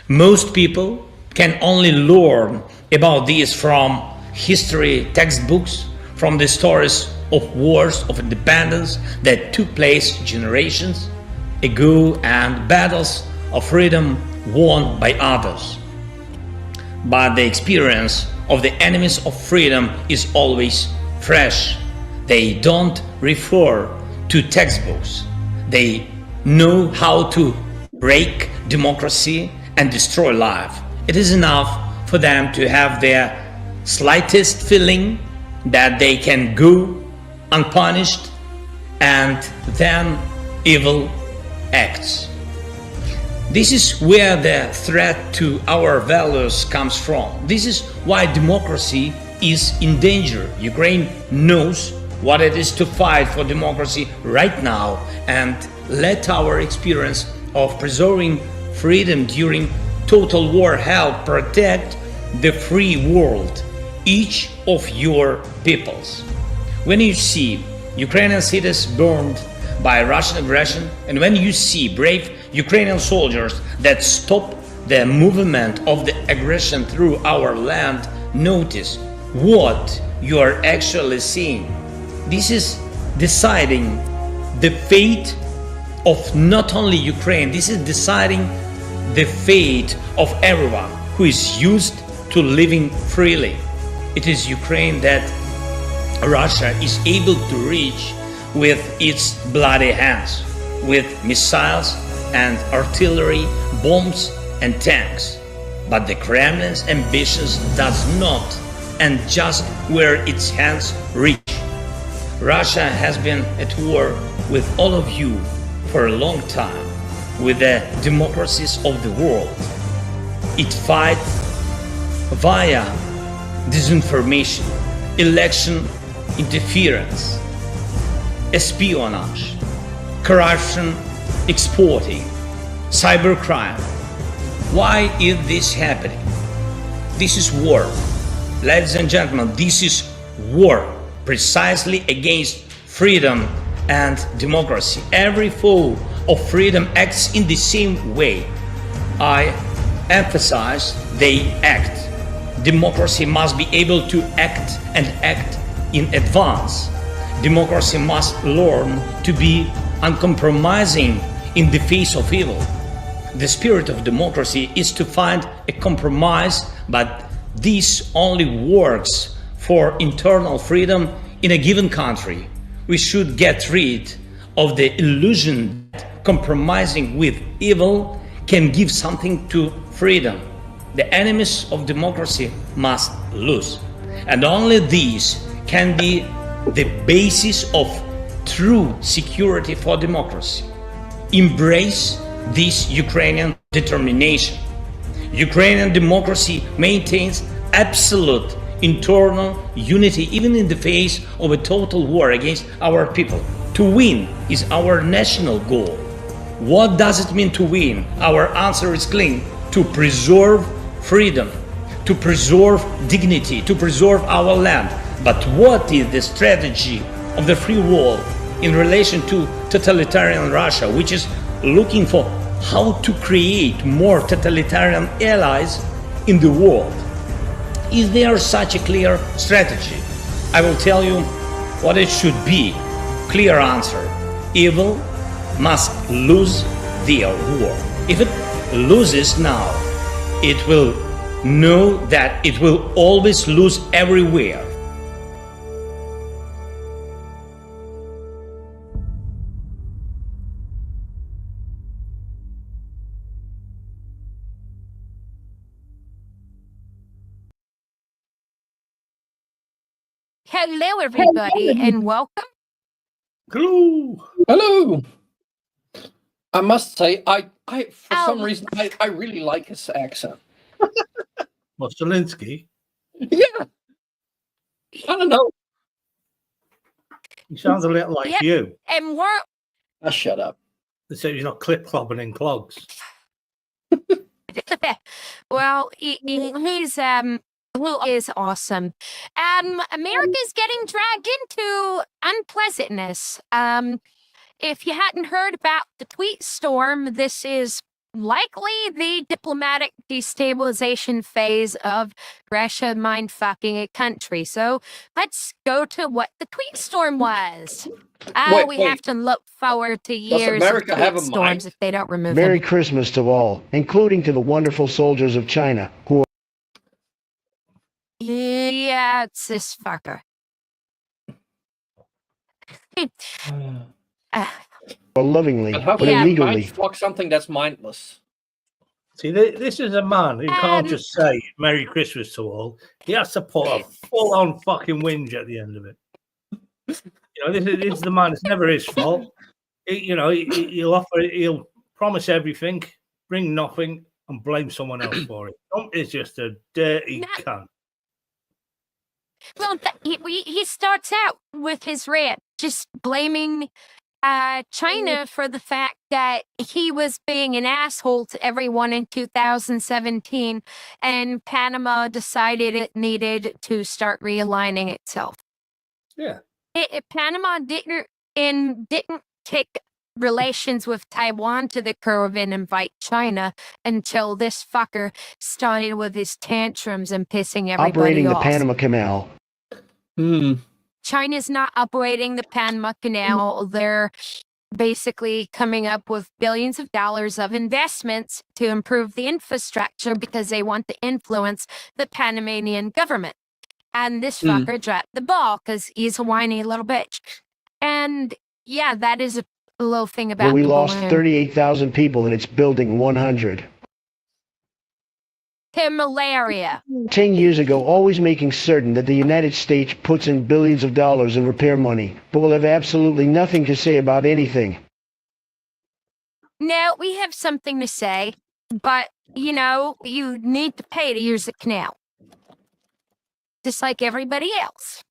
Most people can only learn about this from history textbooks, from the stories of wars of independence that took place generations ago and battles of freedom won by others. But the experience of the enemies of freedom is always fresh. They don't refer to textbooks. They know how to break democracy and destroy life. It is enough for them to have their slightest feeling that they can go unpunished, and then evil acts. This is where the threat to our values comes from. This is why democracy is in danger. Ukraine knows what it is to fight for democracy right now, and let our experience of preserving freedom during total war help protect the free world, each of your peoples. When you see Ukrainian cities burned by Russian aggression, and when you see brave Ukrainian soldiers that stop the movement of the aggression through our land, notice what you are actually seeing. This is deciding the fate of not only Ukraine, this is deciding the fate of everyone who is used to living freely. It is Ukraine that Russia is able to reach with its bloody hands, with missiles and artillery, bombs and tanks. But the Kremlin's ambitions does not end just where its hands reach. Russia has been at war with all of you for a long time, with the democracies of the world. It fights via disinformation, election interference, espionage, corruption, exporting, cybercrime. Why is this happening? This is war. Ladies and gentlemen, this is war precisely against freedom and democracy. Every foe of freedom acts in the same way. I emphasize they act. Democracy must be able to act and act in advance. Democracy must learn to be uncompromising in the face of evil. The spirit of democracy is to find a compromise, but this only works for internal freedom in a given country. We should get rid of the illusion that compromising with evil can give something to freedom. The enemies of democracy must lose. And only these can be the basis of true security for democracy. Embrace this Ukrainian determination. Ukrainian democracy maintains absolute internal unity even in the face of a total war against our people. To win is our national goal. What does it mean to win? Our answer is clear: to preserve freedom, to preserve dignity, to preserve our land. But what is the strategy of the free world in relation to totalitarian Russia, which is looking for how to create more totalitarian allies in the world? Is there such a clear strategy? I will tell you what it should be. Clear answer: evil must lose their war. If it loses now, it will know that it will always lose everywhere. Hello, everybody, and welcome. Hello. Hello. I must say, I for some Oh. reason, I really like his accent. Well, Zelensky, Yeah. I don't know. he sounds a little like Yeah. you. And we're Shut up. They say you're not clip clobbing in clogs. Well, he's Blue is awesome. America's getting dragged into unpleasantness. If you hadn't heard about the tweet storm, this is likely the diplomatic destabilization phase of Russia mind-fucking a country. So let's go to what the tweet storm was. We have to look forward to years of America have tweet a storms mind? if they don't remove Merry him. Christmas to all, including to the wonderful soldiers of China who Yeah, it's this fucker. are lovingly But how but can you illegally mind fuck something that's mindless? See, this is a man who can't just say Merry Christmas to all. He has to put a full-on fucking whinge at the end of it. You know, this is the man. It's never his fault. He'll promise everything, bring nothing, and blame someone else for it. Trump is just a dirty cunt. Well, he starts out with his rant just blaming China for the fact that he was being an asshole to everyone in 2017, and Panama decided it needed to start realigning itself. Yeah. Panama didn't take relations with Taiwan to the curve and invite China until this fucker started with his tantrums and pissing everybody operating the off. Panama Canal. China's not operating the Panama Canal. They're basically coming up with billions of dollars of investments to improve the infrastructure because they want to influence the Panamanian government. And this fucker dropped the ball because he's a whiny little bitch. And yeah, that is a little thing about Where we the lost balloon. 38,000 people and it's building 100. To malaria. 10 years ago, always making certain that the United States puts in billions of dollars in repair money, but will have absolutely nothing to say about anything. No, we have something to say, but, you know, you need to pay to use the canal. Just like everybody else.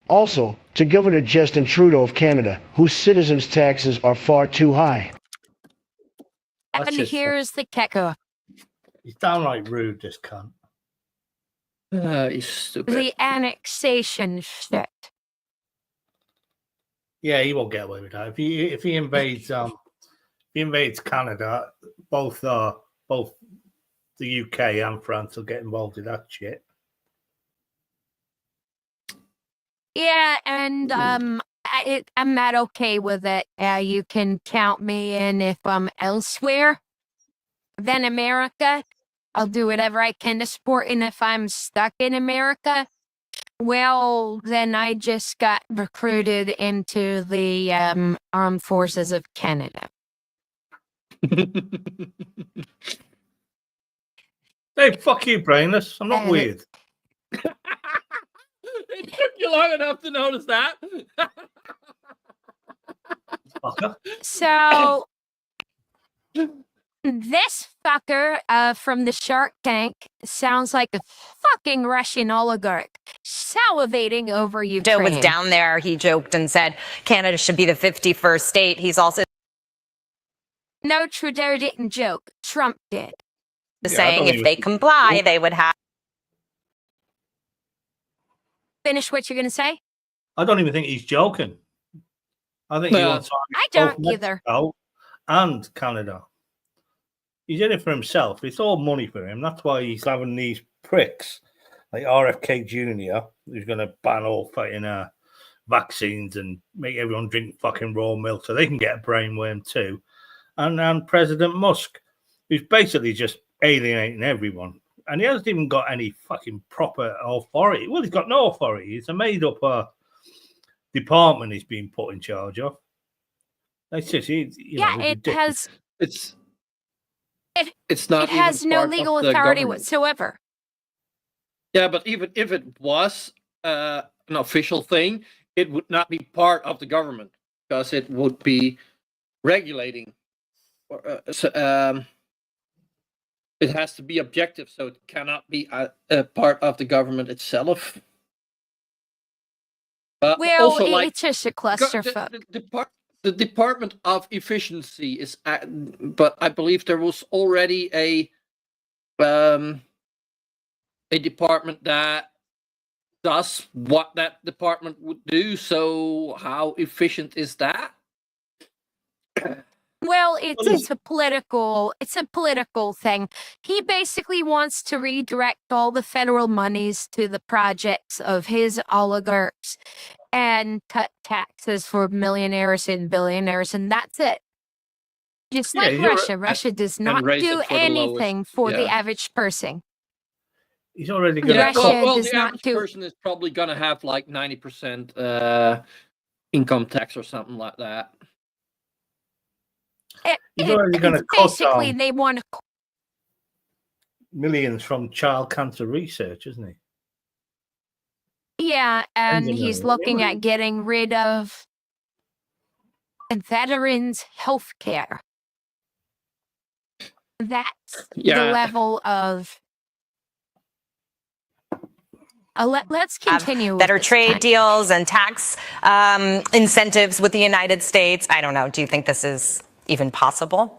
Also, to Governor Justin Trudeau of Canada, whose citizens' taxes are far too high. That's And just here's the kicker. He's downright rude, this cunt. He's stupid. The annexation shit. Yeah, he won't get away with that. If he invades Canada, both the UK and France will get involved in that shit. Yeah, and I'm not okay with it. You can count me in if I'm elsewhere than America. I'll do whatever I can to support. And if I'm stuck in America, well, then I just got recruited into the Armed Forces of Canada. Hey, fuck you, brainless. I'm not weird. It took you long enough to notice that. Fucker. So this fucker from the Shark Tank sounds like a fucking Russian oligarch salivating over Ukraine. Joe was down there. He joked and said Canada should be the 51st state. He's also No, Trudeau didn't joke. Trump did. saying if they comply, they would have. Finish what you're going to say? I don't even think he's joking. I think he wants to I both don't either. Mexico and Canada. He's in it for himself. It's all money for him. That's why he's having these pricks like RFK Jr., who's going to ban all fucking vaccines and make everyone drink fucking raw milk so they can get a brainworm too. And President Musk, who's basically just alienating everyone. And he hasn't even got any fucking proper authority. Well, he's got no authority. It's a made-up department he's being put in charge of. That's just, It has. It's It not. has even no part legal of the authority government. whatsoever. Yeah, but even if it was an official thing, it would not be part of the government because it would be regulating. It has to be objective, so it cannot be a part of the government itself. Well, also, like, it's just a clusterfuck. the the Department of Efficiency is, but I believe there was already a department that does what that department would do. So how efficient is that? Well, it's a political thing. He basically wants to redirect all the federal monies to the projects of his oligarchs and cut taxes for millionaires and billionaires, and that's it. Just Yeah, like you're- Russia. Russia does not raise do it for the anything lowest, for the yeah. average person. He's already got Russia a well, does the not average do- person is probably gonna have like 90% income tax or something like that. He's already gonna cut basically down they want to millions from child cancer research, isn't he? Yeah, and he's Engineering. looking at getting rid of veterans' health care. That's the Yeah. level of. Let's Have continue. with better this trade time. deals and tax incentives with the United States. I don't know. Do you think this is even possible?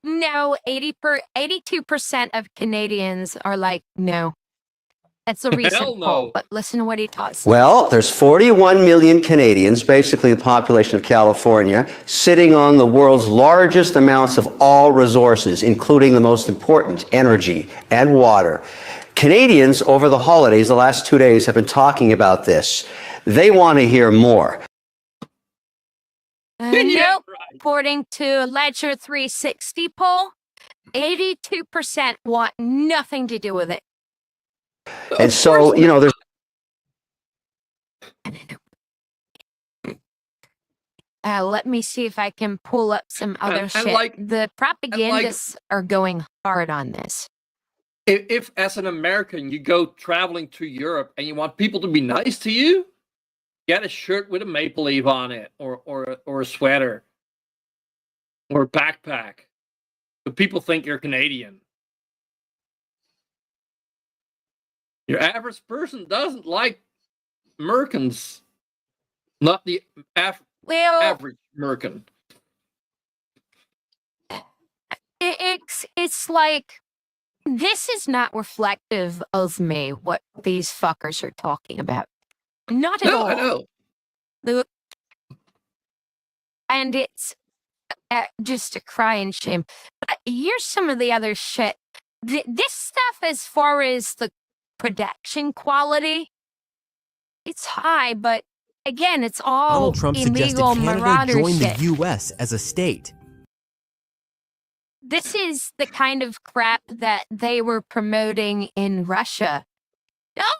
No, 82% of Canadians are like, no. That's a recent no. poll, but listen to what he talks. Well, there's 41 million Canadians, basically the population of California, sitting on the world's largest amounts of all resources, including the most important, energy and water. Canadians over the holidays, the last 2 days, have been talking about this. They want to hear more. Yeah, Nope. right. According to Ledger 360 poll, 82% want nothing to do with it. And so, you know, there's Let me see if I can pull up some other And shit. like- The propagandists are going hard on this. If as an American you go traveling to Europe and you want people to be nice to you, get a shirt with a maple leaf on it, or a sweater, or a backpack, so people think you're Canadian. Your average person doesn't like Americans, not the Well, average American. it's like this is not reflective of me. What these fuckers are talking about, not at No, all. I know. And it's just a crying shame. But here's some of the other shit. This stuff, as far as the production quality, it's high, but again, it's all Donald Trump suggested illegal Canada marauder join shit. the U.S. as a state. This is the kind of crap that they were promoting in Russia. Oh,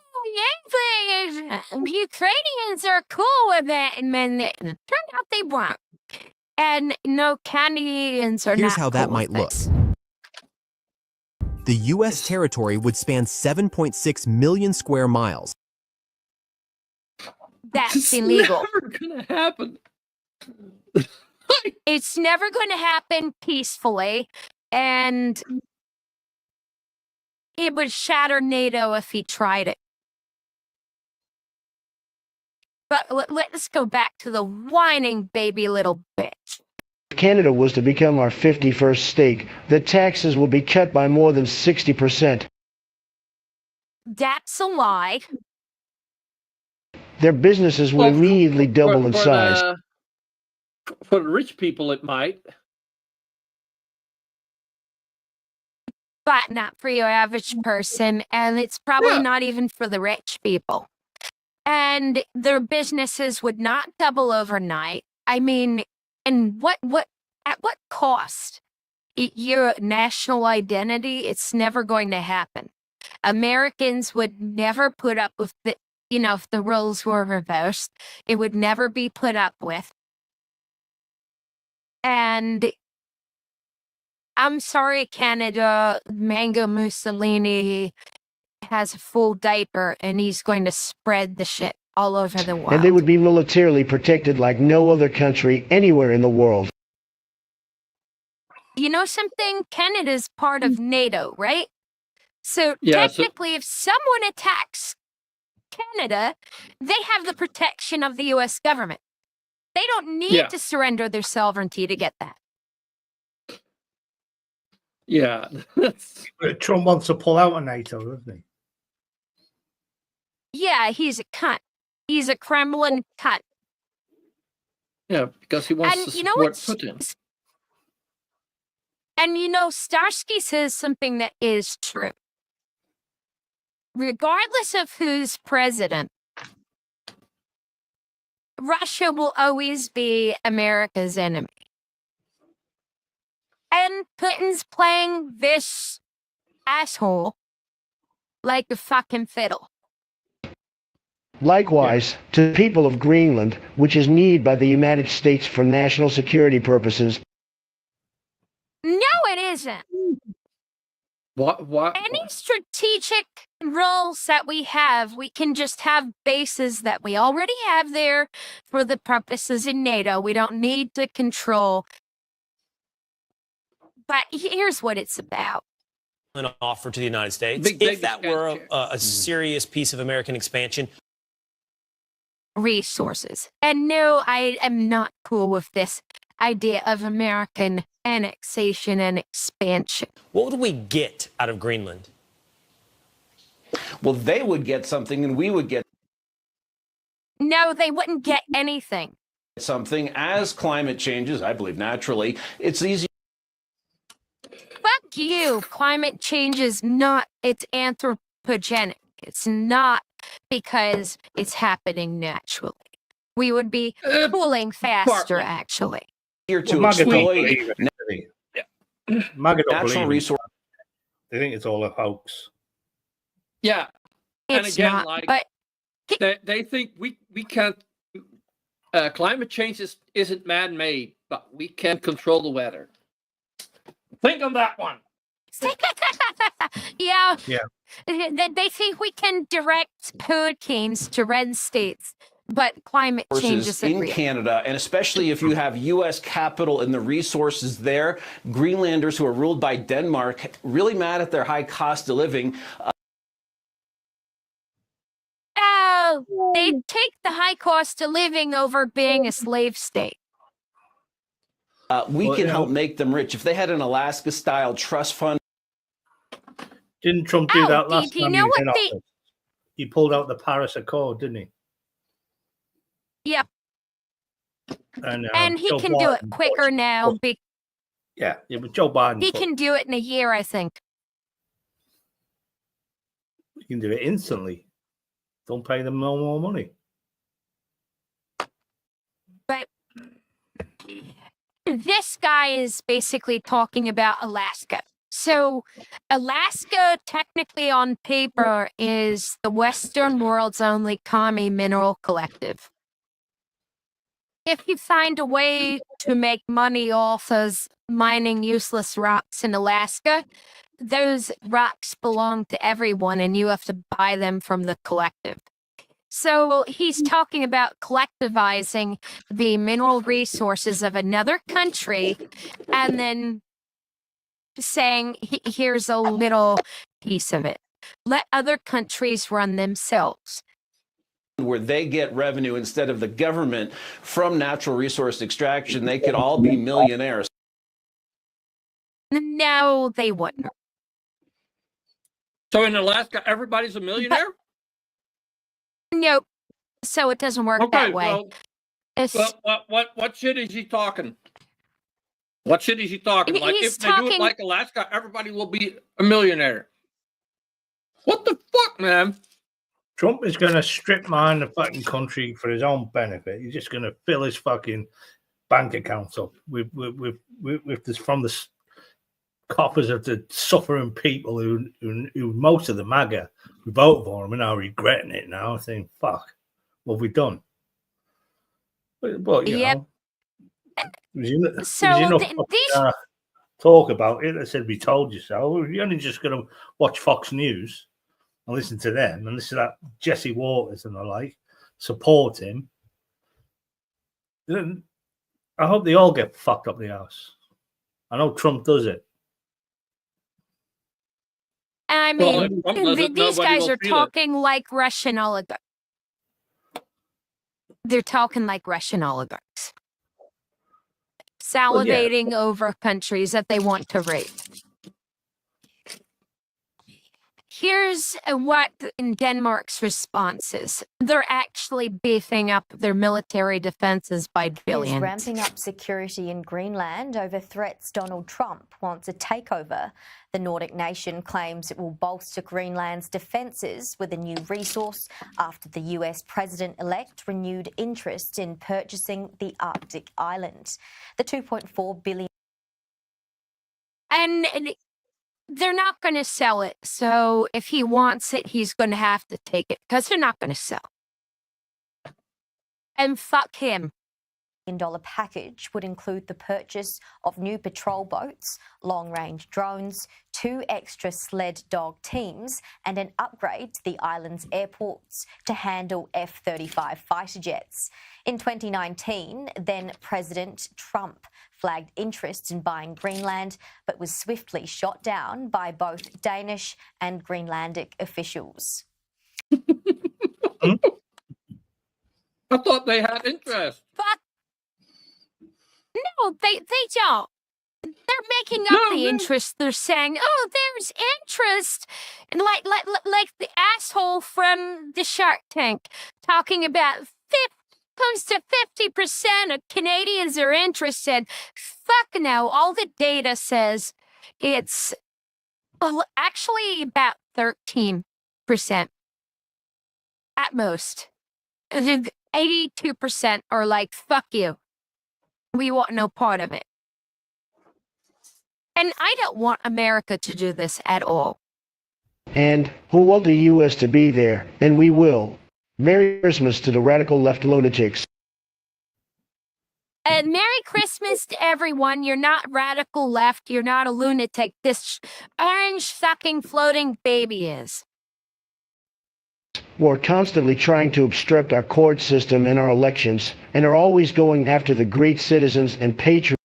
Ukrainians are cool with it, and then it turned out they weren't. And no, Canadians are Here's not how that cool might with look. this. The U.S. territory would span 7.6 million square miles. That's It's illegal. never gonna happen. It's never going to happen peacefully, and it would shatter NATO if he tried it. But let's go back to the whining baby little bitch. If Canada was to become our 51st state, the taxes will be cut by more than 60%. That's a lie. Their businesses will Well, immediately double in size. For the rich people, it might. But not for your average person, and it's probably Yeah. not even for the rich people. And their businesses would not double overnight. I mean, and at what cost? Your national identity, it's never going to happen. Americans would never put up with the, if the roles were reversed, it would never be put up with. And I'm sorry, Canada, Mango Mussolini has a full diaper and he's going to spread the shit all over the world. And they would be militarily protected like no other country anywhere in the world. You know something? Canada's part of NATO, right? So Yeah, so- technically, if someone attacks Canada, they have the protection of the US government. They don't need Yeah. to surrender their sovereignty to get that. Yeah. Trump wants to pull out of NATO, doesn't he? Yeah, he's a cunt. He's a Kremlin cunt. Yeah, because he wants And to you know support what's Putin. And you know, Starsky says something that is true. Regardless of who's president, Russia will always be America's enemy. And Putin's playing this asshole like a fucking fiddle. Likewise, to the people of Greenland, which is needed by the United States for national security purposes. No, it isn't. What? Any strategic roles that we have, we can just have bases that we already have there for the purposes in NATO. We don't need to control. But here's what it's about. An offer to the United States. Big If that were expenditure. a serious piece of American expansion, Resources. And no, I am not cool with this idea of American annexation and expansion. what would we get out of Greenland? Well, they would get something and we would get No, they wouldn't get anything. something. As climate changes, I believe naturally, it's easier Fuck you. Climate change is not, it's anthropogenic. It's not because it's happening naturally. We would be cooling faster, partly. actually. to Well, MAGA don't exploit believe it, do they? MAGA don't natural believe it. resources. They think it's all a hoax. Yeah. And It's again, not. like- But They think we can't. Climate change isn't man-made, but we can control the weather. Think on that one. yeah. Yeah. They think we can direct hurricanes to red states, but climate change Resources isn't in real. Canada, and especially if you have U.S. capital and the resources there, Greenlanders who are ruled by Denmark, really mad at their high cost of living. Oh, they take the high cost of living over being a slave state. We Well, can yeah. help make them rich. If they had an Alaska-style trust fund, Didn't Trump do Oh, that do- last do you time know he was what in the- office? He pulled out the Paris Accord, didn't he? Yep. And he Joe can do it Biden quicker pushed- now. Yeah, but Joe Biden. He can do it in a year, I think. He can do it instantly. Don't pay them no more money. But this guy is basically talking about Alaska. So, Alaska, technically on paper, is the Western world's only commie mineral collective. If you find a way to make money off of mining useless rocks in Alaska, those rocks belong to everyone and you have to buy them from the collective. So he's talking about collectivizing the mineral resources of another country and then saying, here's a little piece of it. Let other countries run themselves. where they get revenue instead of the government from natural resource extraction, they could all be millionaires. No, they wouldn't. So in Alaska, everybody's a millionaire? Nope. So it doesn't work that way. Well, It's- what shit is he talking? What shit is he talking? Like He's if they do it talking- like Alaska, everybody will be a millionaire. What the fuck, man? Trump is going to strip mine the fucking country for his own benefit. He's just going to fill his fucking bank accounts up with this from the coffers of the suffering people who most of the MAGA who vote for him are now regretting it now, saying, "Fuck, what have we done?" But you Yep. know, there's So enough th- fucking, these- talk about it. I said, "We told you so." You're only just going to watch Fox News and listen to them and listen to that Jesse Waters and the like, support him. Then I hope they all get fucked up the ass. I know Trump does it. I Well, mean, if Trump does it, these nobody guys will are feel it. talking like Russian oligarchs. they're talking like Russian oligarchs, Well, yeah. salivating over countries that they want to rape. Here's what in Denmark's response is. They're actually beefing up their military defenses by Is billions. ramping up security in Greenland over threats Donald Trump wants a takeover. The Nordic nation claims it will bolster Greenland's defences with a new resource after the US president-elect renewed interest in purchasing the Arctic island. The $2.4 billion. And they're not going to sell it. So if he wants it, he's going to have to take it because they're not going to sell. And fuck him. $1 package would include the purchase of new patrol boats, long-range drones, 2 extra sled dog teams, and an upgrade to the island's airports to handle F-35 fighter jets. In 2019, then President Trump flagged interest in buying Greenland, but was swiftly shot down by both Danish and Greenlandic officials. I thought they had interest. Fuck. No, they don't. They're making up the interest. They're saying, "Oh, there's interest," and like the asshole from the Shark Tank talking about close to 50% of Canadians are interested. Fuck no! All the data says it's actually about 13% at most. 82% are like, "Fuck you. We want no part of it." And I don't want America to do this at all. And who want the U.S. to be there, and we will. Merry Christmas to the radical left lunatics. And Merry Christmas to everyone. You're not radical left. You're not a lunatic. This orange fucking floating baby is. Who are constantly trying to obstruct our court system and our elections, and are always going after the great citizens and patriots.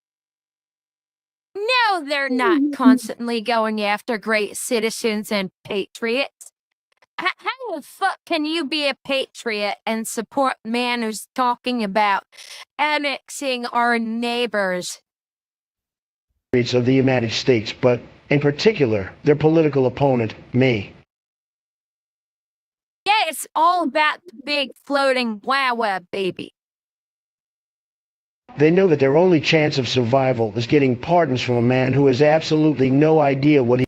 No, they're not constantly going after great citizens and patriots. How the fuck can you be a patriot and support a man who's talking about annexing our neighbors? Of the United States, but in particular, their political opponent, me. Yeah, it's all about the big floating wow baby. They know that their only chance of survival is getting pardons from a man who has absolutely no idea what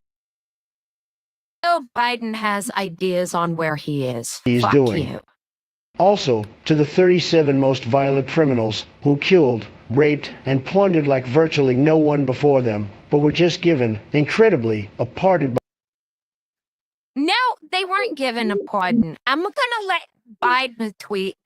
Joe Biden has ideas on where he is. he's Fuck doing. you. Also, to the 37 most violent criminals who killed, raped, and plundered like virtually no one before them, but were just given, incredibly, a pardon. No, they weren't given a pardon. I'm gonna let Biden tweet.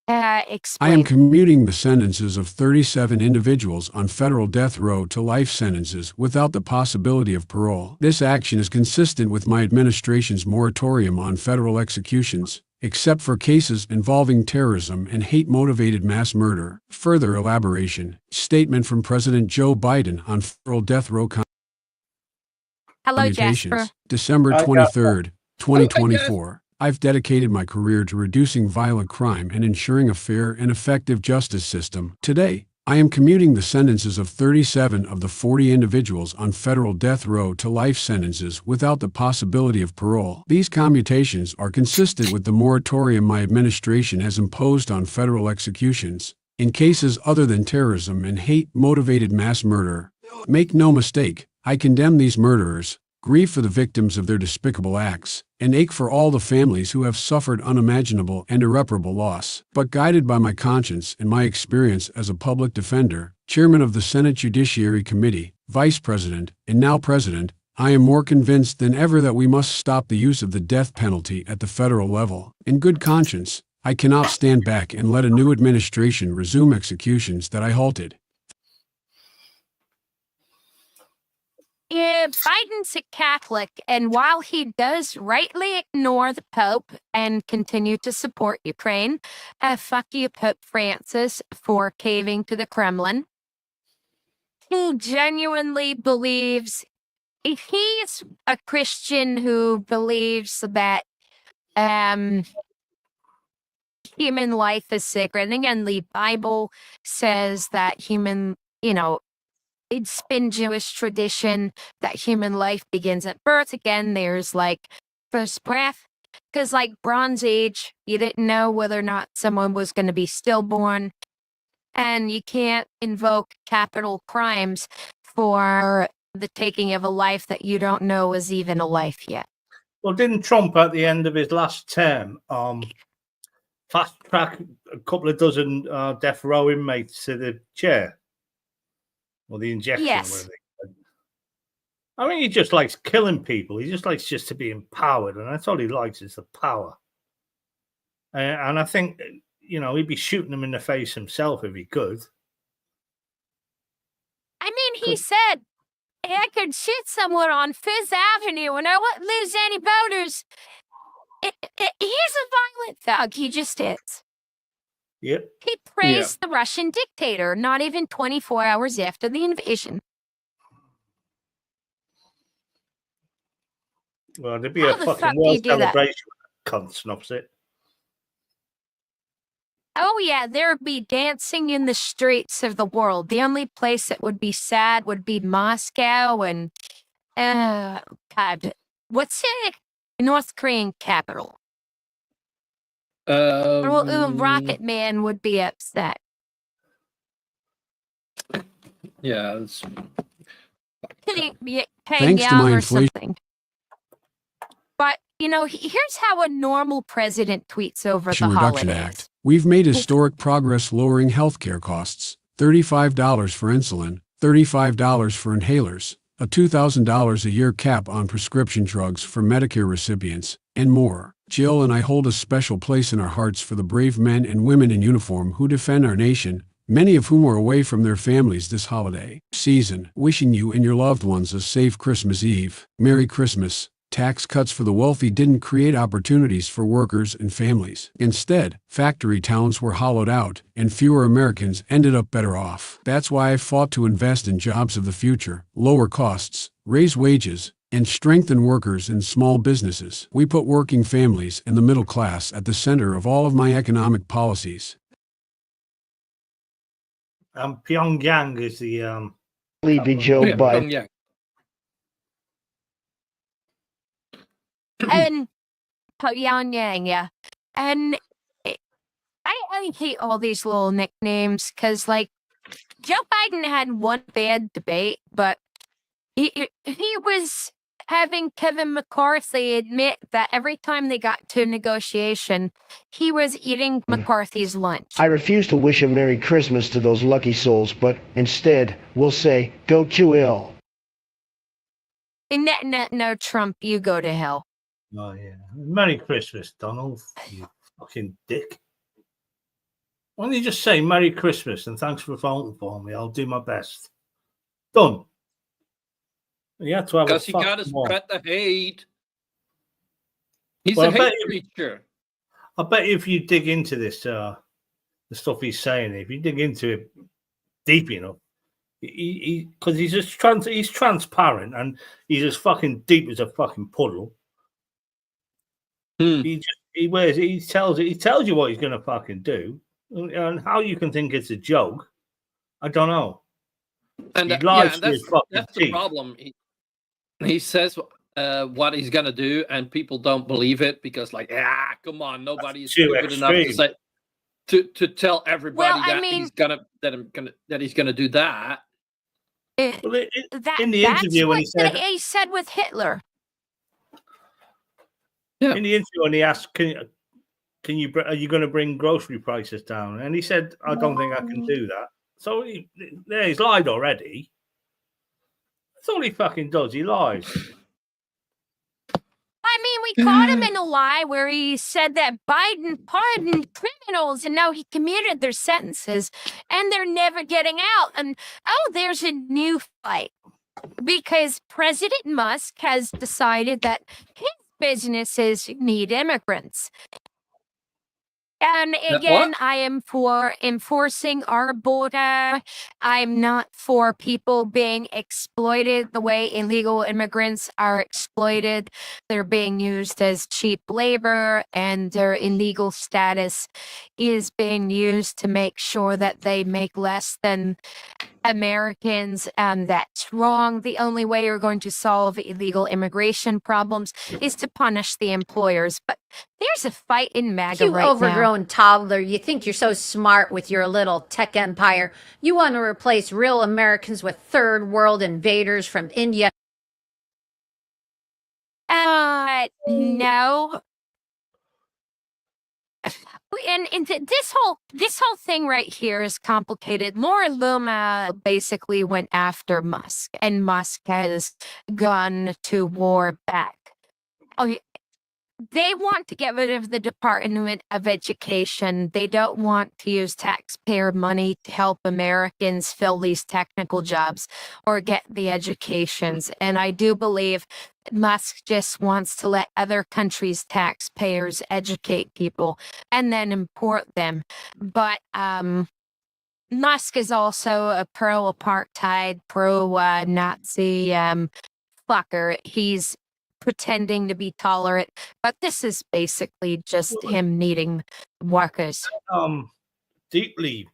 Explain. I am commuting the sentences of 37 individuals on federal death row to life sentences without the possibility of parole. This action is consistent with my administration's moratorium on federal executions, except for cases involving terrorism and hate-motivated mass murder. Further elaboration. Statement from President Joe Biden on federal death row Hello, commutations. Jasper. December 23rd, 2024. I've dedicated my career to reducing violent crime and ensuring a fair and effective justice system. Today, I am commuting the sentences of 37 of the 40 individuals on federal death row to life sentences without the possibility of parole. These commutations are consistent with the moratorium my administration has imposed on federal executions in cases other than terrorism and hate-motivated mass murder. Make no mistake, I condemn these murderers, grieve for the victims of their despicable acts, and ache for all the families who have suffered unimaginable and irreparable loss. But guided by my conscience and my experience as a public defender, chairman of the Senate Judiciary Committee, vice president, and now president, I am more convinced than ever that we must stop the use of the death penalty at the federal level. In good conscience, I cannot stand back and let a new administration resume executions that I halted. Yeah, Biden's a Catholic, and while he does rightly ignore the Pope and continue to support Ukraine, fuck you, Pope Francis, for caving to the Kremlin, he genuinely believes, if he's a Christian who believes that human life is sacred. And again, the Bible says that it's been Jewish tradition that human life begins at birth. Again, there's like first breath, because like Bronze Age, you didn't know whether or not someone was going to be stillborn, and you can't invoke capital crimes for the taking of a life that you don't know is even a life yet. Well, didn't Trump at the end of his last term fast track a couple of dozen death row inmates to the chair? Or the injection. Yes. I mean, he just likes killing people. He just likes just to be empowered, and that's all he likes is the power. And I think, he'd be shooting them in the face himself if he could. I mean, he said, I could shoot someone on Fifth Avenue and I won't lose any voters. He's a violent thug. He just is. Yep. He praised the Russian dictator not even 24 hours after the invasion. Well, there'd be How a the fucking fuck do world you do that? celebration when cunt snuffs it. Oh, yeah, there would be dancing in the streets of the world. The only place that would be sad would be Moscow and, God, what's it? North Korean capital. Rocket Man would be upset. Yeah. It's... Thanks to my or inflation. something. But, here's how a normal president tweets over the Reduction holidays. Act. We've made historic progress lowering healthcare costs. $35 for insulin, $35 for inhalers, a $2,000 a year cap on prescription drugs for Medicare recipients, and more. Jill and I hold a special place in our hearts for the brave men and women in uniform who defend our nation, many of whom are away from their families this holiday season. Wishing you and your loved ones a safe Christmas Eve. Merry Christmas. Tax cuts for the wealthy didn't create opportunities for workers and families. Instead, factory towns were hollowed out, and fewer Americans ended up better off. That's why I fought to invest in jobs of the future, lower costs, raise wages, and strengthen workers and small businesses. We put working families and the middle class at the center of all of my economic policies. Pyongyang is the Sleepy Joe Biden. Pyongyang. And Pyongyang, yeah. And I hate all these little nicknames because, like, Joe Biden had one bad debate, but he was having Kevin McCarthy admit that every time they got to negotiation, he was eating McCarthy's lunch. I refuse to wish a Merry Christmas to those lucky souls, but instead, we'll say, go to ill. No, Trump, you go to hell. Oh, yeah. Merry Christmas, Donald, you fucking dick. Why don't you just say Merry Christmas and thanks for voting for me? I'll do my best. Done. You have to have Because you got to spread the hate. He's Well, a hate preacher. I bet if you dig into this, the stuff he's saying, if you dig into it deep enough, because he's just he's transparent and he's as fucking deep as a fucking puddle. He tells you what he's gonna fucking do, and how you can think it's a joke, I don't know. And he lies to his fucking that's the teeth. problem. He says what he's gonna do, and people don't believe it because, like, come on, nobody's stupid enough to say to tell everybody that he's gonna do that. In the interview when he said with Hitler. Yeah. In the interview when he asked, are you going to bring grocery prices down? And he said, I don't think I can do that. So he's lied already. That's all he fucking does. He lies. I mean, we caught him in a lie where he said that Biden pardoned criminals and now he commuted their sentences and they're never getting out. And there's a new fight because President Musk has decided that his businesses need immigrants. And What? again, I am for enforcing our border. I'm not for people being exploited the way illegal immigrants are exploited. They're being used as cheap labor, and their illegal status is being used to make sure that they make less than Americans, and that's wrong. The only way you're going to solve illegal immigration problems is to punish the employers. But there's a fight in MAGA You right now. overgrown toddler, you think you're so smart with your little tech empire. You want to replace real Americans with third world invaders from India. No. And this whole thing right here is complicated. Laura Loomer basically went after Musk, and Musk has gone to war back. Oh, they want to get rid of the Department of Education. They don't want to use taxpayer money to help Americans fill these technical jobs or get the educations. And I do believe Musk just wants to let other countries' taxpayers educate people and then import them. But Musk is also a pro-apartheid, pro-Nazi fucker. He's pretending to be tolerant, but this is basically just him needing workers. Deeply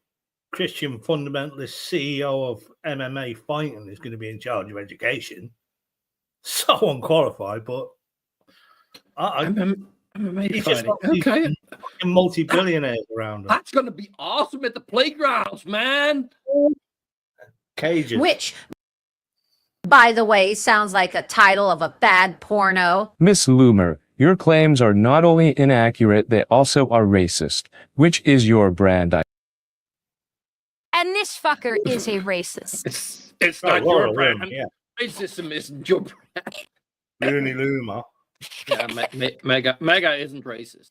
Christian fundamentalist CEO of MMA fighting is going to be in charge of education. So unqualified, but MMA he's just fighting. got these Okay. fucking multi-billionaires around him. That's going to be awesome at the playgrounds, man. Cages. Which, by the way, sounds like a title of a bad porno. Miss Loomer, your claims are not only inaccurate, they also are racist. Which is your brand? And this fucker is a racist. It's Oh, not Laura your brand. Loomer, yeah. Racism isn't your brand. Looney Loomer. Yeah, Mega isn't racist.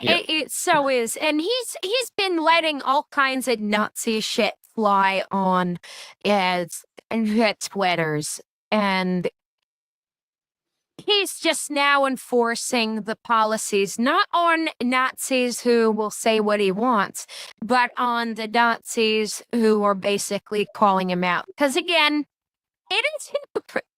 It so is, and he's been letting all kinds of Nazi shit fly on as Twitters, and he's just now enforcing the policies not on Nazis who will say what he wants, but on the Nazis who are basically calling him out. Because again, it is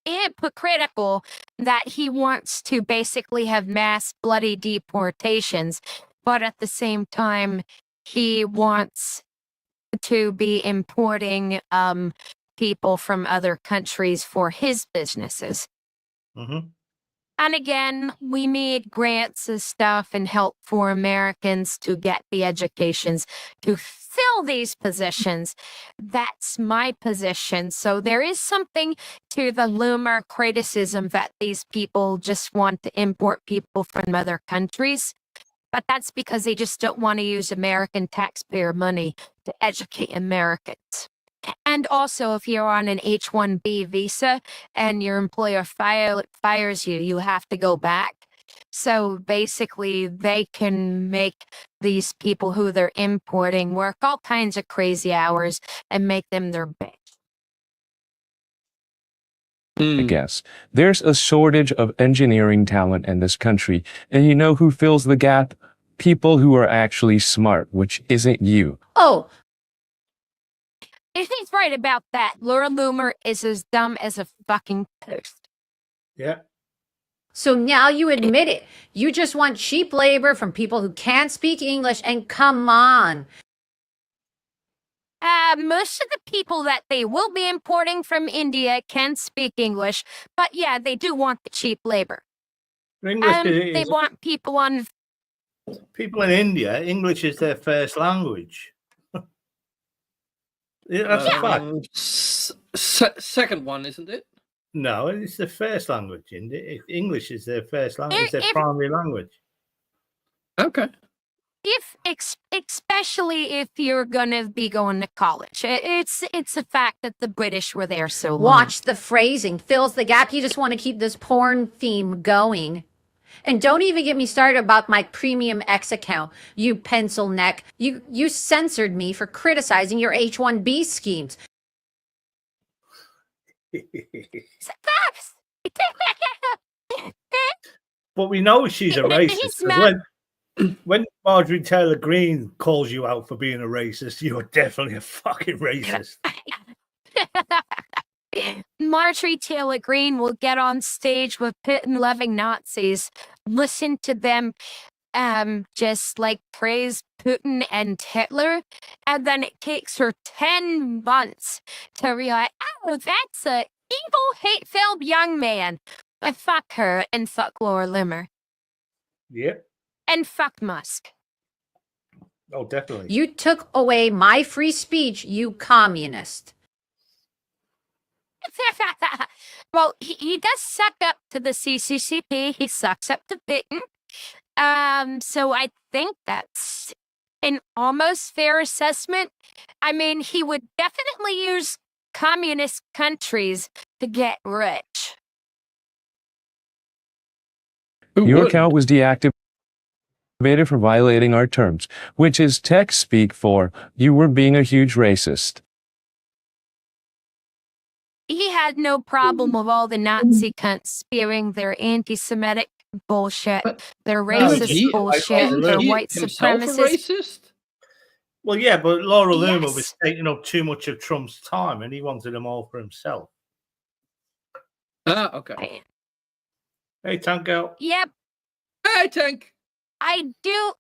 hypocritical that he wants to basically have mass bloody deportations, but at the same time, he wants to be importing people from other countries for his businesses. Mm-hmm. And again, we need grants and stuff and help for Americans to get the educations to fill these positions. That's my position. So there is something to the Loomer criticism that these people just want to import people from other countries. But that's because they just don't want to use American taxpayer money to educate Americans. And also, if you're on an H-1B visa and your employer fires you, you have to go back. So basically, they can make these people who they're importing work all kinds of crazy hours and make them their bitch. I guess. There's a shortage of engineering talent in this country, and you know who fills the gap? People who are actually smart, which isn't you. Oh, If he's right about that, Laura Loomer is as dumb as a fucking post. Yeah. so now you admit it. You just want cheap labor from people who can't speak English, and come on. Most of the people that they will be importing from India can speak English, but yeah, they do want the cheap labor. English They want people on. people in India, English is their first language. Yeah, that's a fact. Second one, isn't it? No, it's the first language. English is their first language. It's their primary language. Okay. Especially if you're gonna be going to college, it's a fact that the British were there so long. Watch the phrasing. Fills the gap. You just want to keep this porn theme going. And don't even get me started about my Premium X account, you pencil neck. You censored me for criticizing your H-1B schemes. But we know she's a racist. 'cause When Marjorie Taylor Greene calls you out for being a racist, you're definitely a fucking racist. Marjorie Taylor Greene will get on stage with Putin-loving Nazis, listen to them just like praise Putin and Hitler, and then it takes her 10 months to realize, oh, that's a evil, hate-filled young man. And fuck her, and fuck Laura Limmer, Yep. and fuck Musk. Oh, definitely. You took away my free speech, you communist. Well, he does suck up to the CCCP. He sucks up to Putin. So I think that's an almost fair assessment. I mean, he would definitely use communist countries to get rich. Your account was deactivated for violating our terms, which is tech speak for you were being a huge racist. He had no problem with all the Nazi cunts spewing their anti-Semitic bullshit, their racist bullshit, their white supremacist. Racist? Well, yeah, but Laura Loomer Yes. was taking up too much of Trump's time, and he wanted them all for himself. Ah, okay. Hey, Tank Girl. Yep. Hey, Tank. I do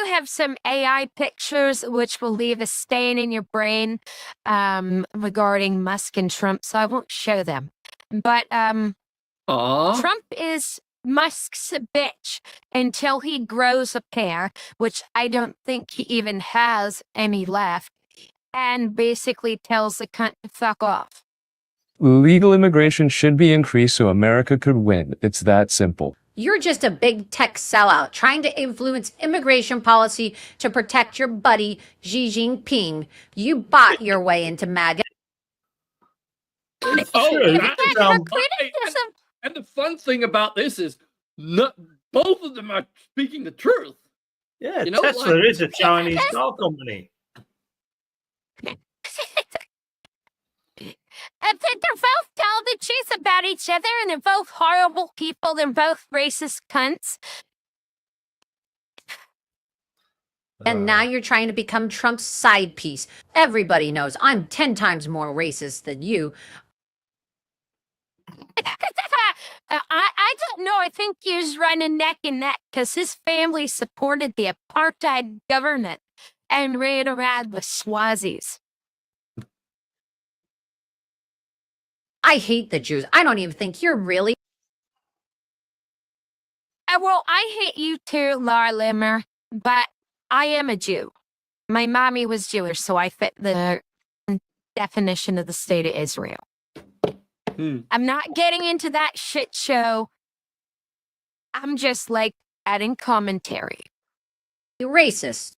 have some AI pictures which will leave a stain in your brain regarding Musk and Trump, so I won't show them. But Trump is Musk's bitch until he grows a pair, which I don't think he even has any left, and basically tells the cunt to fuck off. Legal immigration should be increased so America could win. It's that simple. You're just a big tech sellout trying to influence immigration policy to protect your buddy Xi Jinping. You bought your way into MAGA. And the fun thing about this is both of them are speaking the truth. Yeah, You know, Tesla like- is a Chinese car company. They're both telling the truth about each other, and they're both horrible people. They're both racist cunts. And now you're trying to become Trump's side piece. Everybody knows I'm 10 times more racist than you. I don't know. I think he's running neck and neck because his family supported the apartheid government and ran around with Swazis. I hate the Jews. I don't even think you're really. Well, I hate you too, Laura Limmer, but I am a Jew. My mommy was Jewish, so I fit the definition of the state of Israel. I'm not getting into that shit show. I'm just like adding commentary. You're racist.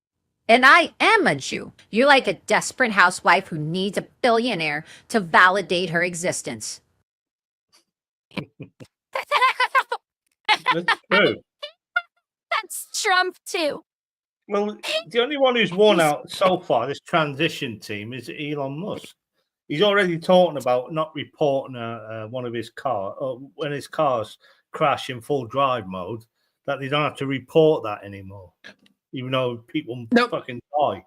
And I am a Jew. You're like a desperate housewife who needs a billionaire to validate her existence. That's true. That's Trump too. Well, the only one who's won out so far, this transition team, is Elon Musk. He's already talking about not reporting one of his cars, when his cars crash in full drive mode, that they don't have to report that anymore, even though people fucking die.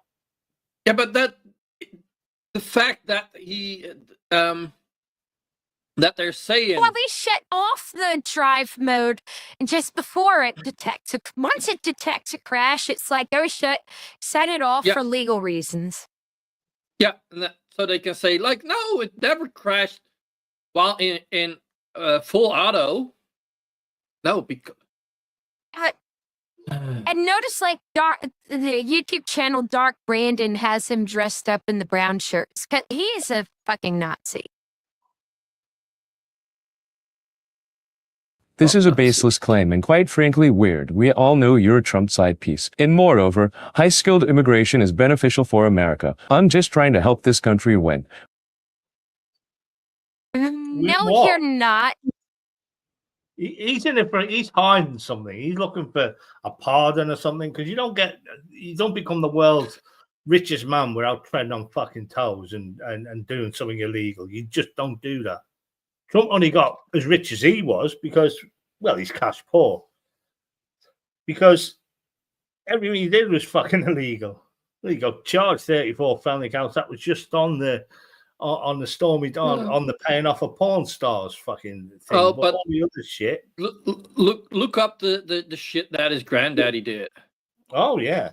Yeah, but the fact that he that they're saying Well, they shut off the drive mode, and just before it detects once it detects a crash, it's like, oh shit, set it off Yeah. for legal reasons. Yeah, and so they can say like, no, it never crashed while in full auto. No, because And notice, like, the YouTube channel Dark Brandon has him dressed up in the brown shirts. 'Cause he is a fucking Nazi. This is a baseless claim and quite frankly weird. We all know you're a Trump side piece. And moreover, high-skilled immigration is beneficial for America. I'm just trying to help this country win. No, what? you're not. He's in it for. He's hiding something. He's looking for a pardon or something, because you don't become the world's richest man without treading on fucking toes and doing something illegal. You just don't do that. Trump only got as rich as he was because, well, he's cash poor. Because everything he did was fucking illegal. He got charged 34 felony counts. That was just on the Stormy Dawn, on the paying off of porn stars fucking thing. Oh, but but all the other shit. look up the shit that his granddaddy did. Oh yeah,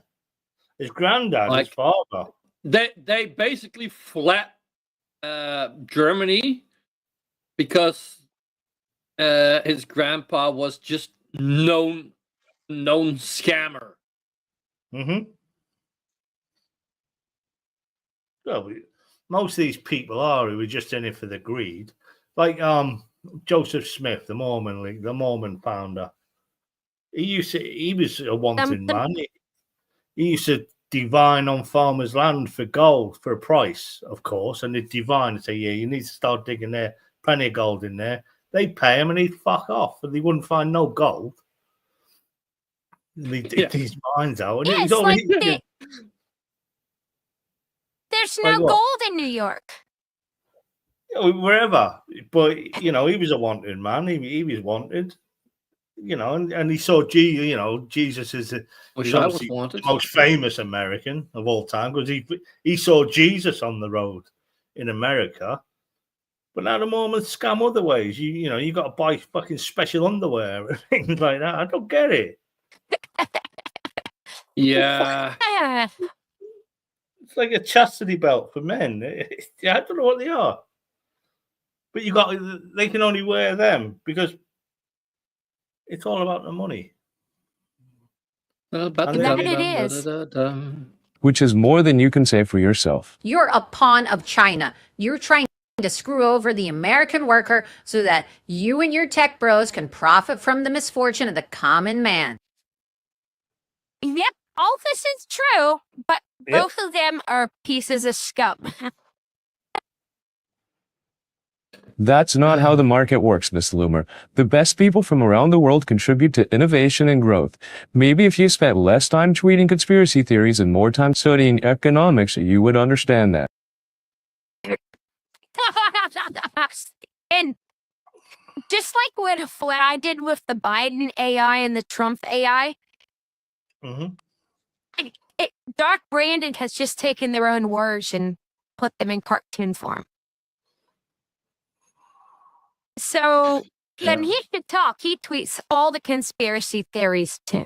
his granddad, Like- his father. They basically flat Germany because his grandpa was just known scammer. Mm-hmm. Well, most of these people who are just in it for the greed. Like Joseph Smith, the Mormon League, the Mormon founder. He was a wanted man. He used to divine on farmers' land for gold for a price, of course, and they'd divine and say, yeah, you need to start digging there, plenty of gold in there. They'd pay him and he'd fuck off, and they wouldn't find no gold. They dig these mines out. And Yeah, he's it's like already there's Like no what? gold in New York. wherever. But, you know, he was a wanted man. He was wanted. You know, and he saw Jesus is Wish he's I was obviously wanted. the most famous American of all time because he saw Jesus on the road in America. But now the Mormons scam other ways. You got to buy fucking special underwear and things like that. I don't get it. Yeah. Yeah. It's like a chastity belt for men. I don't know what they are. But they can only wear them because it's all about the money. About And That then- it is. Which is more than you can say for yourself. You're a pawn of China. You're trying to screw over the American worker so that you and your tech bros can profit from the misfortune of the common man. Yep, all this is true, but Yep. both of them are pieces of scum. That's not how the market works, Miss Loomer. The best people from around the world contribute to innovation and growth. Maybe if you spent less time tweeting conspiracy theories and more time studying economics, you would understand that. And just like what I did with the Biden AI and the Trump AI, Mhm. Dark Brandon has just taken their own words and put them in cartoon form. So when he should talk, he tweets all the conspiracy theories too.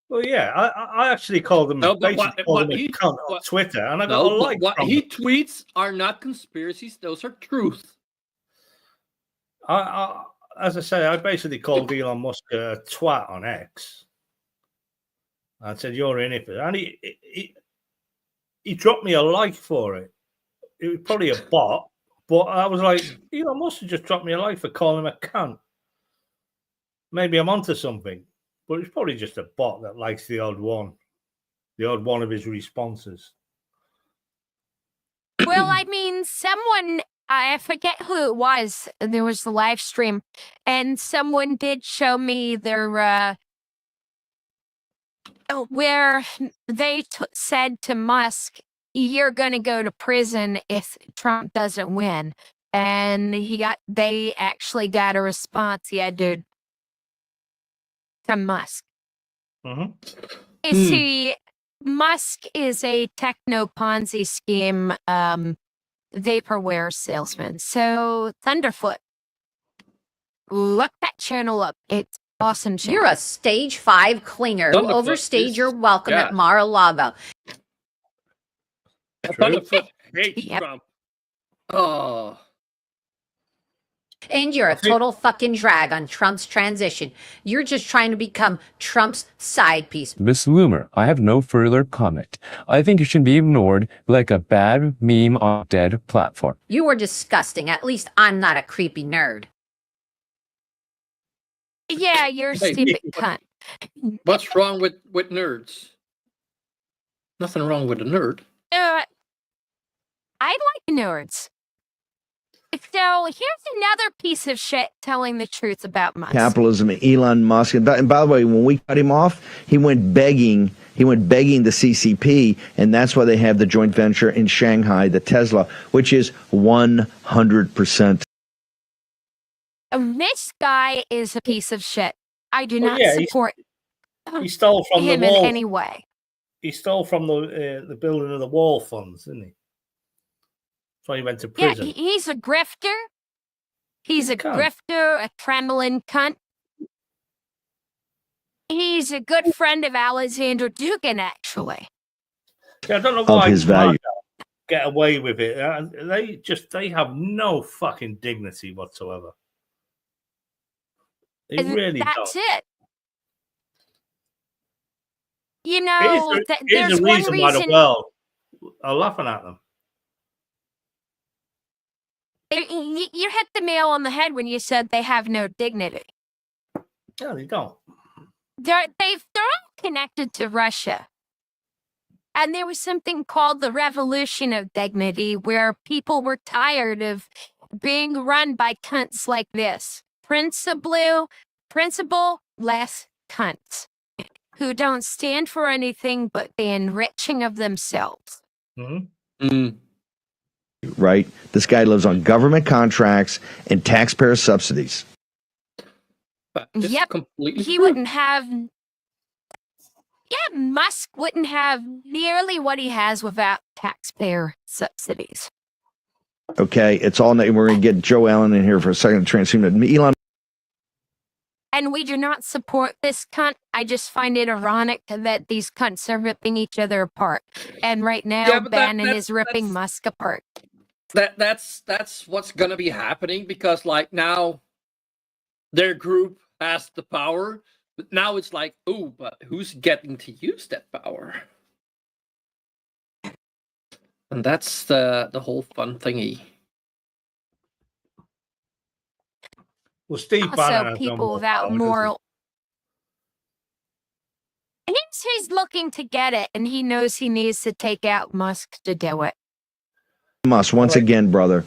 Well, yeah, I actually called them No, but basically what called them a he- cunt on what- Twitter, and I got No, a but like what from he them. tweets are not conspiracies; those are truth. As I say, I basically called Elon Musk a twat on X. I said, "You're in it for," and he dropped me a like for it. It was probably a bot, but I was like, Elon Musk just dropped me a like for calling him a cunt. Maybe I'm onto something, but it's probably just a bot that likes the odd one of his responses. Well, I mean, someone, I forget who it was, there was the live stream, and someone did show me their, where they said to Musk, you're going to go to prison if Trump doesn't win. And they actually got a response. Yeah, dude. From Musk. Mm-hmm. You see, Musk is a techno Ponzi scheme vaporware salesman. So Thunderfoot, look that channel up. It's awesome channel. You're a stage 5 clinger who Thunderfoot overstayed is- your welcome yeah. at Mar-a-Lago. Thunderfoot hates Yep. Trump. Oh, And you're a total fucking drag on Trump's transition. You're just trying to become Trump's side piece. Miss Loomer, I have no further comment. I think it should be ignored like a bad meme on a dead platform. You are disgusting. At least I'm not a creepy nerd. Yeah, you're a Hey, stupid what- cunt. what's wrong with nerds? Nothing wrong with a nerd. I like nerds. So here's another piece of shit telling the truth about Musk. Capitalism, Elon Musk, and by the way, when we cut him off, he went begging the CCP, and that's why they have the joint venture in Shanghai, the Tesla, which is 100%. This guy is a piece of shit. I do Well, not yeah, he's- support. He stole from him the wall. in any way. He stole from the building of the wall funds, didn't he? That's why he went to Yeah, prison. he's a grifter. He's a cunt. grifter, a Kremlin cunt. He's a good friend of Alexander Dugin, actually. Yeah, I don't know Of why his value. get away with it. They have no fucking dignity whatsoever. They And really that's don't. it. You know, Here's there's the one reason why the reason. world are laughing at them. You hit the nail on the head when you said they have no dignity. Yeah, they don't. They're all connected to Russia. And there was something called the Revolution of Dignity, where people were tired of being run by cunts like this. Principle less cunts who don't stand for anything but the enriching of themselves. Right? This guy lives on government contracts and taxpayer subsidies. Yep. He wouldn't have. Yeah, Musk wouldn't have nearly what he has without taxpayer subsidies. Okay, it's all. We're going to get Joe Allen in here for a second to transform it. Elon. And we do not support this cunt. I just find it ironic that these cunts are ripping each other apart. And right now, Yeah, but Bannon is ripping Musk apart. That's what's gonna be happening, because like now their group has the power, but now it's like, oh, but who's getting to use that power? And that's the whole fun thingy. Well, Steve Bannon Also, has no people more without power, does he? moral. He's looking to get it, and he knows he needs to take out Musk to do it. Musk, once again, brother,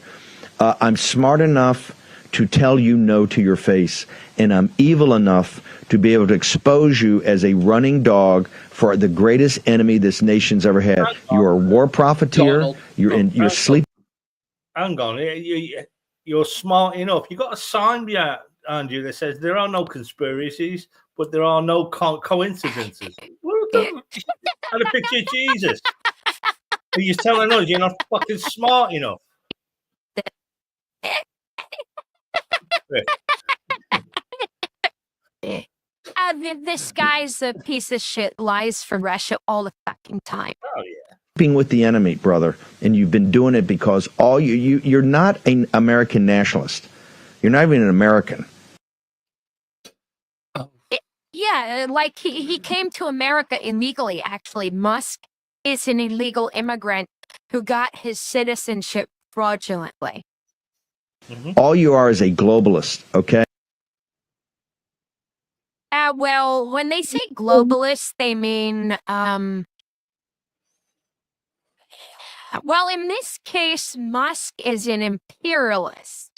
I'm smart enough to tell you no to your face, and I'm evil enough to be able to expose you as a running dog for the greatest enemy this nation's ever had. You are a war profiteer. You're sleep. Hang on, you're smart enough. You got a sign behind you that says there are no conspiracies, but there are no coincidences. And a picture of Jesus. Are you telling us you're not fucking smart enough? This guy's a piece of shit, lies for Russia all the fucking time. Oh, yeah. Sleeping with the enemy, brother, and you've been doing it because you're not an American nationalist. You're not even an American. Yeah, like he came to America illegally, actually. Musk is an illegal immigrant who got his citizenship fraudulently. All you are is a globalist, okay? Well, when they say globalist, they mean, well, in this case, Musk is an imperialist.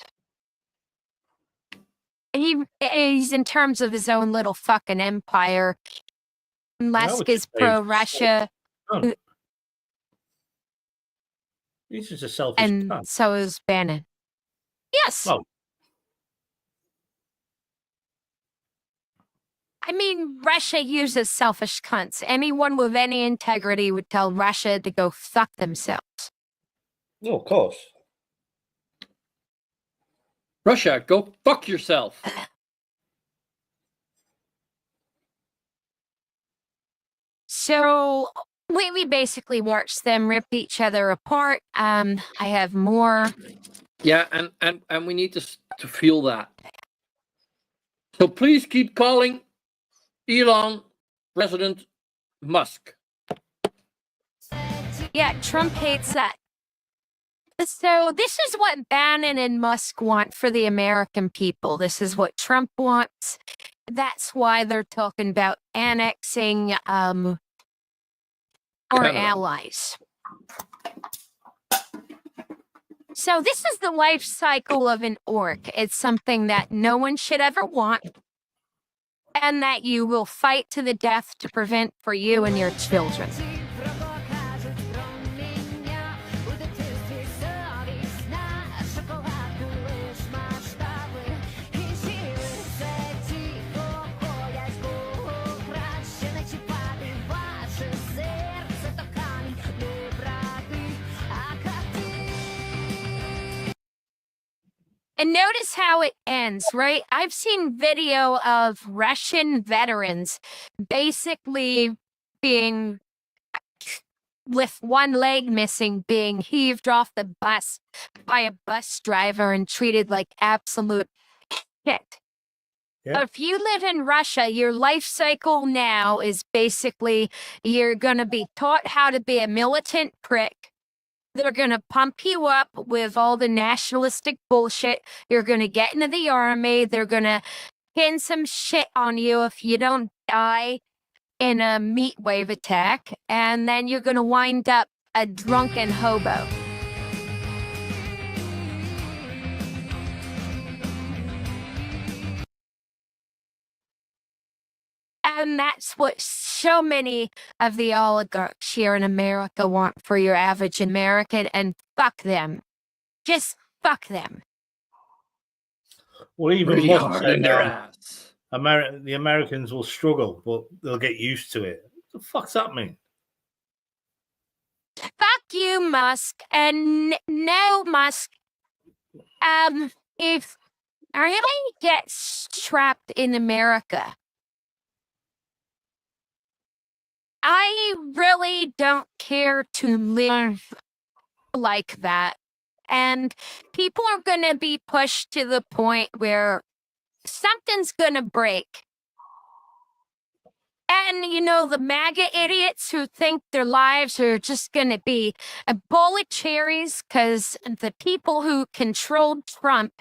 He's in terms of his own little fucking empire. Musk is pro-Russia. He's just a selfish And cunt. so is Bannon. Yes. Oh. I mean, Russia uses selfish cunts. Anyone with any integrity would tell Russia to go fuck themselves. Oh, of course. Russia, go fuck yourself. So we basically watched them rip each other apart. I have more. Yeah, and we need to feel that. So please keep calling Elon President Musk. Yeah, Trump hates that. So this is what Bannon and Musk want for the American people. This is what Trump wants. That's why they're talking about annexing our Canada. allies. So this is the life cycle of an orc. It's something that no one should ever want, and that you will fight to the death to prevent for you and your children. And notice how it ends, right? I've seen video of Russian veterans basically being, with one leg missing, being heaved off the bus by a bus driver and treated like absolute shit. Yeah. If you live in Russia, your life cycle now is basically you're going to be taught how to be a militant prick. They're going to pump you up with all the nationalistic bullshit. You're going to get into the army. They're going to pin some shit on you if you don't die in a meat wave attack. And then you're going to wind up a drunken hobo. And that's what so many of the oligarchs here in America want for your average American, and fuck them. Just fuck them. Well, even Pretty Musk hard said, in their ass. the Americans will struggle, but they'll get used to it. What the fuck's that mean? Fuck you, Musk. And no, Musk. If I really get trapped in America, I really don't care to live like that. And people are going to be pushed to the point where something's going to break. And, you know, the MAGA idiots who think their lives are just going to be a bowl of cherries because the people who controlled Trump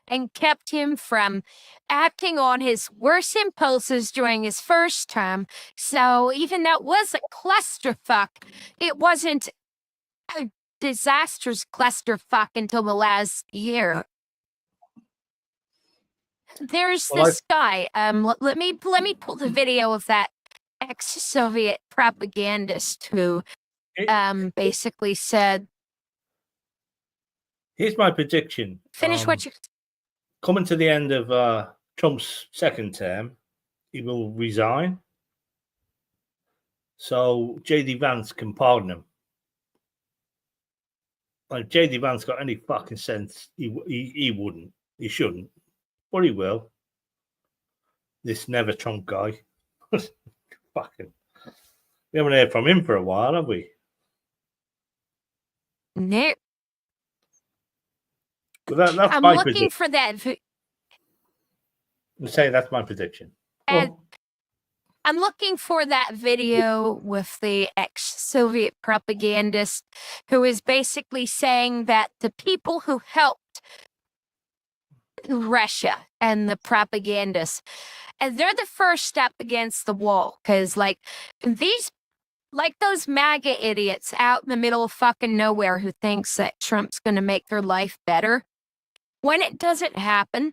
and kept him from acting on his worst impulses during his first term. So even though it was a clusterfuck, it wasn't a disastrous clusterfuck until the last year. There's this guy. Let me pull the video of that ex-Soviet propagandist who basically said, Here's my prediction. finish what you... Coming to the end of Trump's second term, he will resign. So J.D. Vance can pardon him. Like, J.D. Vance got any fucking sense, he wouldn't. He shouldn't. But he will. This never Trump guy. Fucking. We haven't heard from him for a while, have we? No. But that's I'm my looking prediction. for that. I'm saying that's my prediction. I'm looking for that video with the ex-Soviet propagandist who is basically saying that the people who helped Russia and the propagandists, and they're the first step against the wall, because like those MAGA idiots out in the middle of fucking nowhere who thinks that Trump's going to make their life better, when it doesn't happen,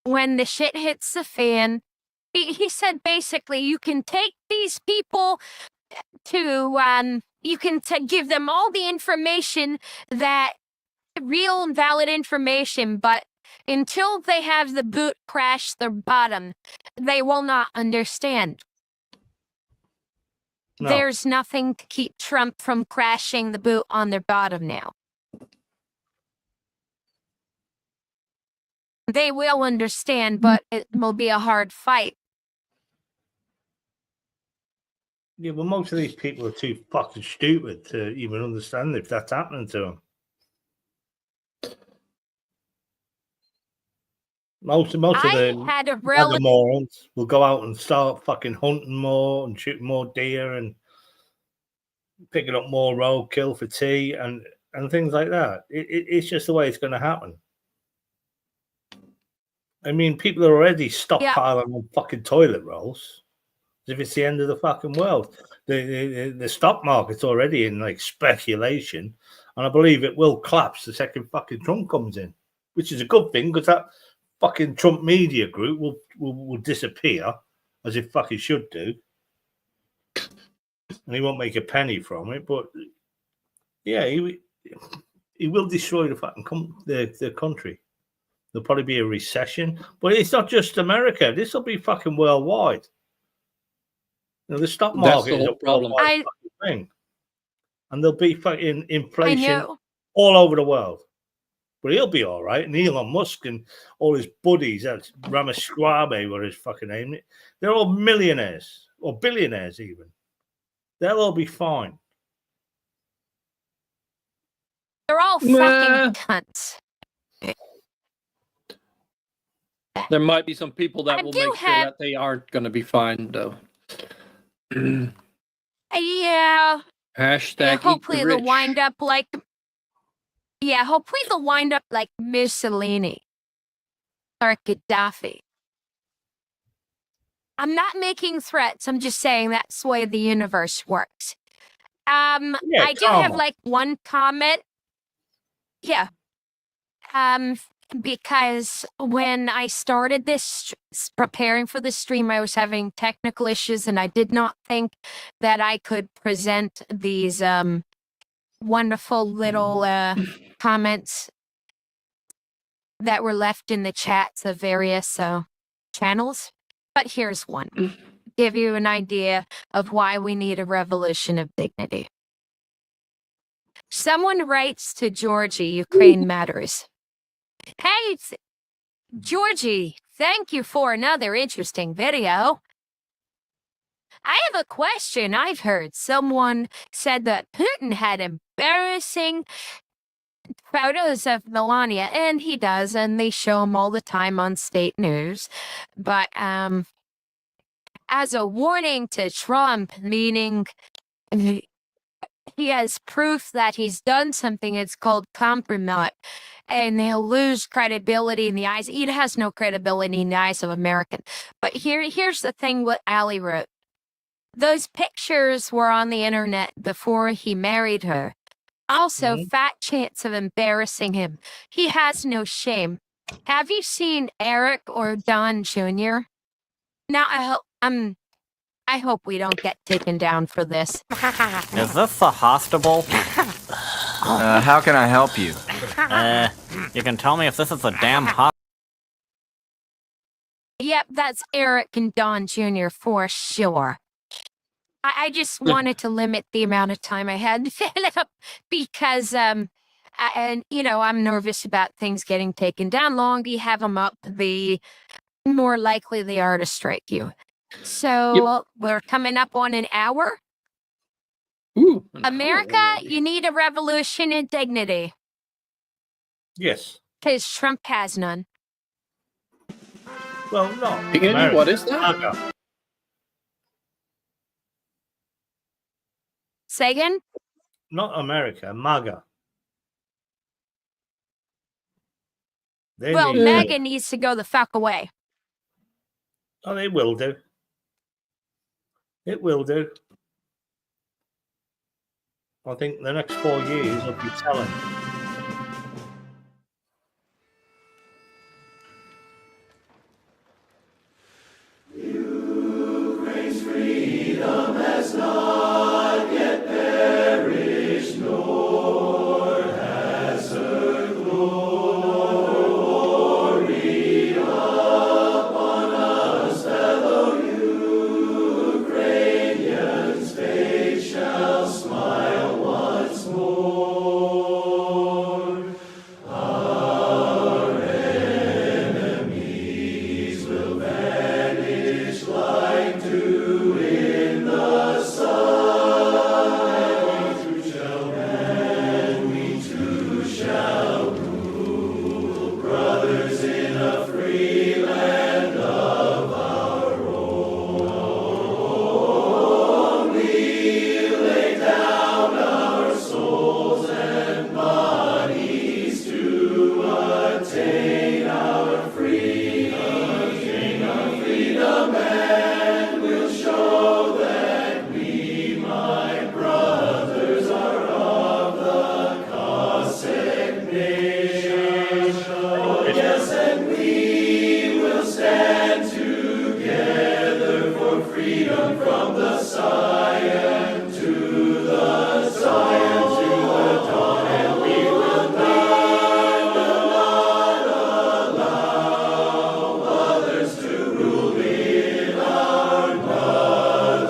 when the shit hits the fan, he said basically you can take these people to, you can give them all the information, that real and valid information, but until they have the boot crash their bottom, they will not understand. No. There's nothing to keep Trump from crashing the boot on their bottom now. They will understand, but it will be a hard fight. Yeah, well, most of these people are too fucking stupid to even understand if that's happening to them. Most of the had a other relative. morons will go out and start fucking hunting more and shooting more deer and picking up more roadkill for tea and things like that. It's just the way it's going to happen. I mean, people are already stockpiling on fucking toilet rolls as if it's the end of the fucking world. The stock market's already in like speculation, and I believe it will collapse the second fucking Trump comes in, which is a good thing because that fucking Trump media group will disappear, as it fucking should do, and he won't make a penny from it. But yeah, he will destroy the fucking the country. There'll probably be a recession, but it's not just America. This will be fucking worldwide. You know, the stock market is a worldwide fucking thing, and there'll be fucking inflation all over the world. But he'll be all right. And Elon Musk and all his buddies, that's Ramaswamy, what his fucking name, they're all millionaires or billionaires even. They'll all be fine. They're all fucking cunts. There might be some people that I will do make sure have- that they aren't going to be fine, though. Yeah. Hashtag eat the Hopefully they'll rich. wind up like. Yeah, hopefully they'll wind up like Mussolini or Gaddafi. I'm not making threats. I'm just saying that's the way the universe works. Yeah, I do have karma. like one comment. Yeah. Because when I started this, preparing for the stream, I was having technical issues, and I did not think that I could present these wonderful little comments that were left in the chats of various channels. But here's one. Give you an idea of why we need a revolution of dignity. Someone writes to Georgie, Ukraine Matters. Hey, Georgie, thank you for another interesting video. I have a question. I've heard someone said that Putin had embarrassing photos of Melania, and he does, and they show him all the time on state news. But as a warning to Trump, meaning he has proof that he's done something, it's called compromise, and he'll lose credibility in the eyes. He has no credibility in the eyes of Americans. But here's the thing what Ali wrote. Those pictures were on the internet before he married her. Also, fat chance of embarrassing him. He has no shame. Have you seen Eric or Don Jr.? Now, I hope we don't get taken down for this. Is this the hospital? How can I help you? You can tell me if this is a damn hospital. Yep, that's Eric and Don Jr. for sure. I just wanted to limit the amount of time I had to fill it up because, I'm nervous about things getting taken down. Longer you have them up, the more likely they are to strike you. So we're coming up on an hour. Ooh, America, you need a revolution in dignity. Yes. Because Trump has none. Well, no. Ian, what is that? MAGA. Say again? Not America, MAGA. They Well, need- Megan needs to go the fuck away. Oh, they will do. It will do. I think the next 4 years will be telling. Ukraine's freedom has not yet perished, nor has her glory upon us, fellow Ukrainians. Fate shall smile once more. Our enemies will vanish like dew in the sun, and we too shall rule, brothers in a free land of our own. We lay down our souls and bodies to attain our freedom, and we'll show that we, my brothers, are of the Cossack nation. Oh, yes, and we will stand together for freedom from the Zion to the Zion to the dawn, and we will not allow others to rule in our motherland.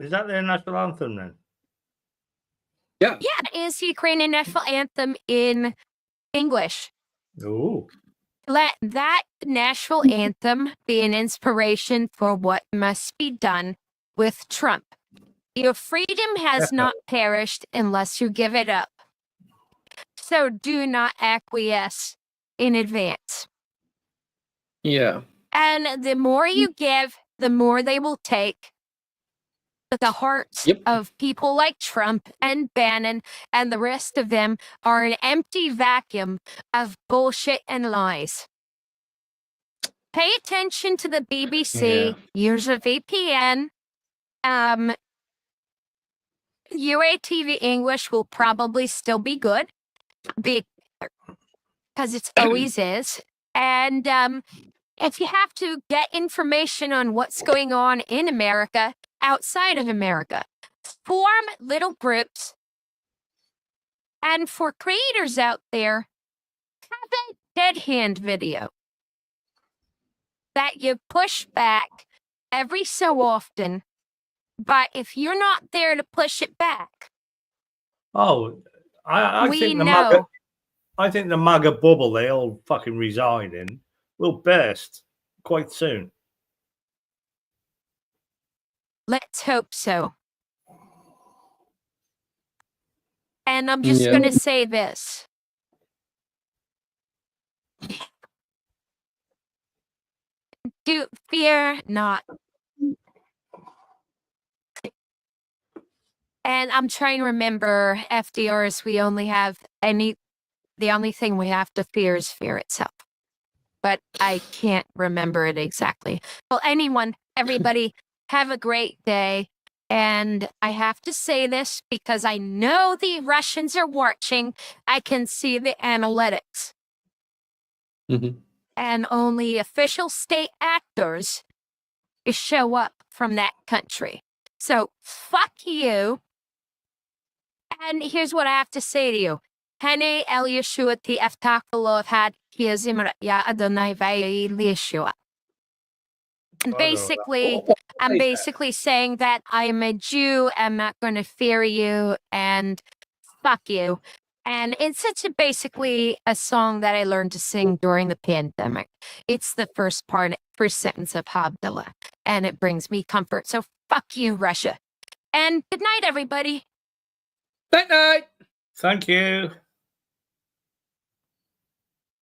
Is that their national anthem then? Yeah. Yeah, it is the Ukrainian national anthem in English. Oh. Let that national anthem be an inspiration for what must be done with Trump. Your freedom has not perished unless you give it up. So do not acquiesce in advance. Yeah. And the more you give, the more they will take. But the hearts of people like Trump and Bannon and the rest of them are an empty vacuum of bullshit and lies. Pay attention to the BBC, use a VPN. UATV English will probably still be good because it always is. And if you have to get information on what's going on in America, outside of America, form little groups. And for creators out there, have a dead hand video that you push back every so often. But if you're not there to push it back, I we think the know. MAGA bubble they all fucking reside in will burst quite soon. Let's hope so. And I'm just going to say this. Do fear not. And I'm trying to remember FDR's the only thing we have to fear is fear itself. But I can't remember it exactly. Well, everybody, have a great day. And I have to say this because I know the Russians are watching. I can see the analytics. And only official state actors show up from that country. So fuck you. And here's what I have to say to you. Hene el Yeshua ti eftakalo had kizim ya Adonai vay Yeshua. And I'm basically saying that I'm a Jew. I'm not going to fear you and fuck you. And it's basically a song that I learned to sing during the pandemic. It's the first sentence of Havdalah, and it brings me comfort. So fuck you, Russia. And good night, everybody. Night night. Thank you.